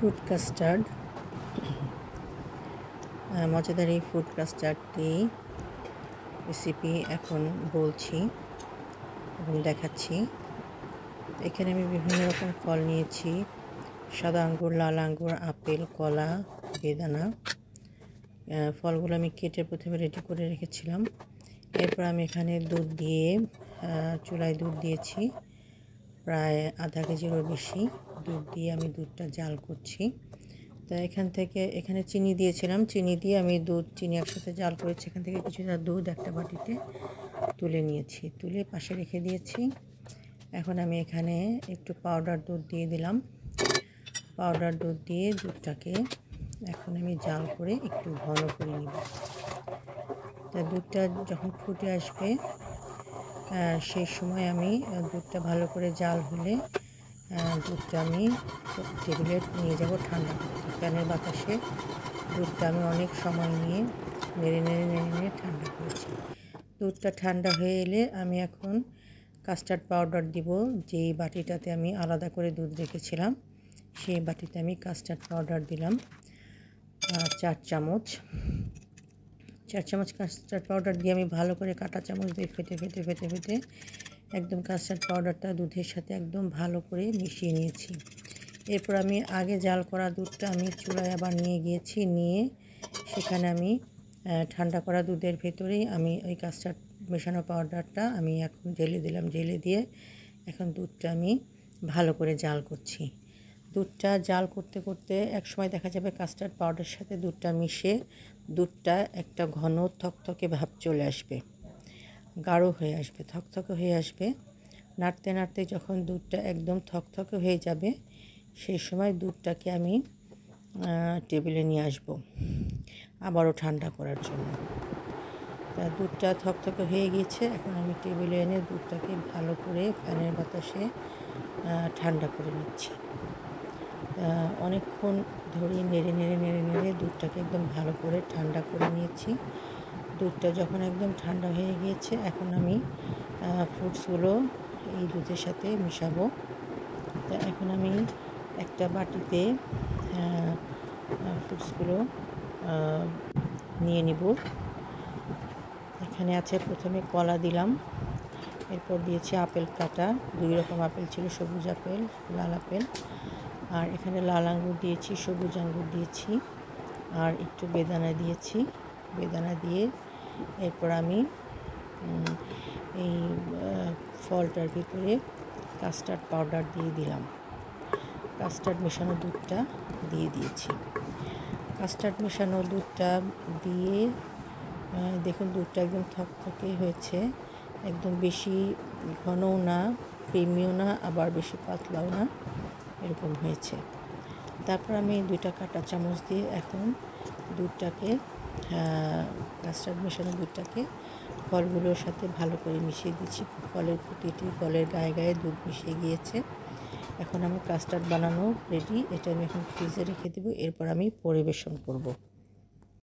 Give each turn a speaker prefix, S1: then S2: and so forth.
S1: Fruit custard মজাদার এই fruit কাস্টার্ডটি recipe এখন বলছি এবং দেখাচ্ছি। এখানে আমি বিভিন্ন রকম ফল নিয়েছি, সাদা আঙ্গুর, লাল আঙ্গুর, আপেল, কলা, বেদানা। ফলগুলো আমি কেটে প্রথমে রেডি করে রেখেছিলাম। এরপর আমি এখানে দুধ দিয়ে চুলায় দুধ দিয়েছি, প্রায় আধা কেজিরও বেশি দুধ দিয়ে আমি দুধটা জাল করছি। তো এখানে চিনি দিয়েছিলাম, চিনি দিয়ে আমি চিনি একসাথে জাল করেছি। এখান থেকে কিছুটা দুধ একটা বাটিতে তুলে নিয়েছি, তুলে পাশে রেখে দিয়েছি। এখন আমি এখানে একটু পাউডার দুধ দিয়ে দিলাম। পাউডার দুধ দিয়ে দুধটাকে এখন আমি জাল করে একটু ঘন করে নিব। তা দুধটা যখন ফুটে আসবে সেই সময় আমি দুধটা ভালো করে জাল হলে দুধটা আমি টেবিলে নিয়ে যাব ঠান্ডা করতে। ফ্যানের বাতাসে দুধটা আমি অনেক সময় নিয়ে নেড়ে নেড়ে ঠান্ডা করেছি। দুধটা ঠান্ডা হয়ে এলে আমি এখন কাস্টার্ড পাউডার দিব। যেই বাটিটাতে আমি আলাদা করে দুধ রেখেছিলাম সেই বাটিতে আমি কাস্টার্ড পাউডার দিলাম 4 চামচ। 4 চামচ কাস্টার্ড পাউডার দিয়ে আমি ভালো করে কাঁটা চামচ দিয়ে ফেটে একদম কাস্টার্ড পাউডারটা দুধের সাথে একদম ভালো করে মিশিয়ে নিয়েছি। এরপর আমি আগে জাল করা দুধটা আমি চুলায় আবার নিয়ে গিয়েছি, নিয়ে সেখানে আমি ঠান্ডা করা দুধের ভেতরেই আমি ওই কাস্টার্ড মেশানো পাউডারটা আমি এখন ঢেলে দিলাম। ঢেলে দিয়ে এখন দুধটা আমি ভালো করে জাল করছি। দুধটা জাল করতে করতে একসময় দেখা যাবে কাস্টার্ড পাউডারের সাথে দুধটা মিশে দুধটা একটা ঘন থকথকে ভাব চলে আসবে, গাঢ় হয়ে আসবে, থকথকে হয়ে আসবে। নাড়তে নাড়তে যখন দুধটা একদম থকথকে হয়ে যাবে সেই সময় দুধটাকে আমি টেবিলে নিয়ে আসব আবারও ঠান্ডা করার জন্য। তা দুধটা থকথকে হয়ে গিয়েছে, এখন আমি টেবিলে এনে দুধটাকে ভালো করে ফ্যানের বাতাসে ঠান্ডা করে নিচ্ছি। অনেকক্ষণ ধরে নেড়ে দুধটাকে একদম ভালো করে ঠান্ডা করে নিয়েছি। দুধটা যখন একদম ঠান্ডা হয়ে গিয়েছে এখন আমি ফ্রুটসগুলো এই দুধের সাথে মিশাবো। তা এখন আমি একটা বাটিতে ফ্রুটসগুলো নিয়ে নিব। এখানে আছে প্রথমে কলা দিলাম, এরপর দিয়েছি আপেল কাটা, 2 রকম আপেল ছিল, সবুজ আপেল, লাল আপেল। আর এখানে লাল আঙ্গুর দিয়েছি, সবুজ আঙ্গুর দিয়েছি, আর একটু বেদানা দিয়েছি। বেদানা দিয়ে এরপর আমি এই ফলটার ভিতরে কাস্টার্ড পাউডার দিয়ে দিলাম। কাস্টার্ড মেশানো দুধটা দিয়ে দিয়েছি। কাস্টার্ড মেশানো দুধটা দিয়ে দেখুন দুধটা একদম থকথকে হয়েছে, একদম বেশি ঘনও না, ক্রিমিও না, আবার বেশি পাতলাও না, এরকম হয়েছে। তারপর আমি 2টা কাঁটা চামচ দিয়ে এখন দুধটাকে কাস্টার্ড মেশানো দুধটাকে ফলগুলোর সাথে ভালো করে মিশিয়ে দিচ্ছি। প্রতিটি ফলের গায়ে দুধ মিশিয়ে গিয়েছে। এখন আমার কাস্টার্ড বানানো রেডি। এটা আমি এখন ফ্রিজে রেখে দেবো, এরপর আমি পরিবেশন করব।